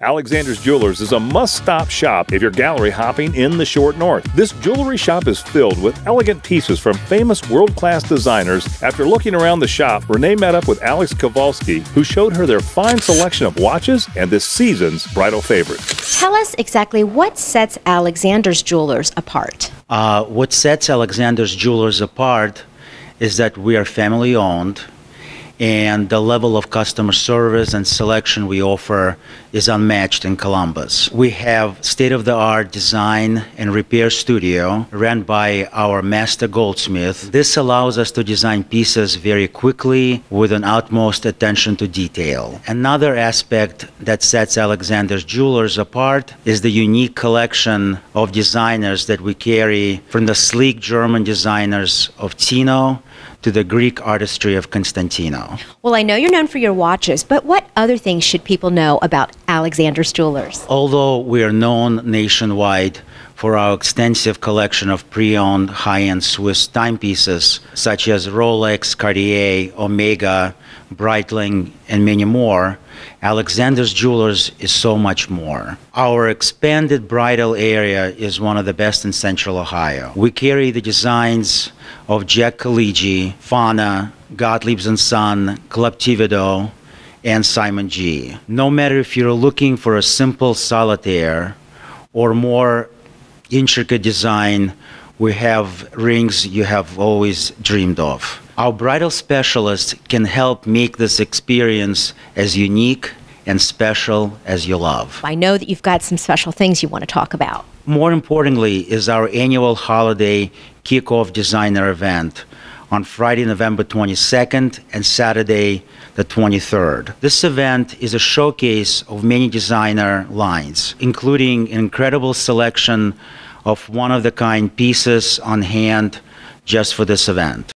Alexander's Jewelers is a must-stop shop if you're gallery hopping in the short north. This jewelry shop is filled with elegant pieces from famous world-class designers. After looking around the shop, Renee met up with Alex Kowalski, who showed her their fine selection of watches and this season's bridal favorites. Tell us exactly what sets Alexander's Jewelers apart. What sets Alexander's Jewelers apart is that we are family-owned, and the level of customer service and selection we offer is unmatched in Columbus. We have state-of-the-art design and repair studio run by our master goldsmith. This allows us to design pieces very quickly with an utmost attention to detail. Another aspect that sets Alexander's Jewelers apart is the unique collection of designers that we carry, from the sleek German designers of Tino to the Greek artistry of Constantino. Well, I know you're known for your watches, but what other things should people know about Alexander's Jewelers? Although we are known nationwide for our extensive collection of pre-owned high-end Swiss timepieces such as Rolex, Cartier, Omega, Breitling, and many more, Alexander's Jewelers is so much more. Our expanded bridal area is one of the best in Central Ohio. We carry the designs of Jack Coligi, Fauna, Gottlieb's & Son, Club Thibodeau, and Simon G. No matter if you're looking for a simple solitaire or more intricate design, we have rings you have always dreamed of. Our bridal specialists can help make this experience as unique and special as you love. I know that you've got some special things you want to talk about. More importantly is our annual holiday kickoff designer event on Friday, November 22nd and Saturday, the 23rd. This event is a showcase of many designer lines, including an incredible selection of one-of-the-kind pieces on hand just for this event.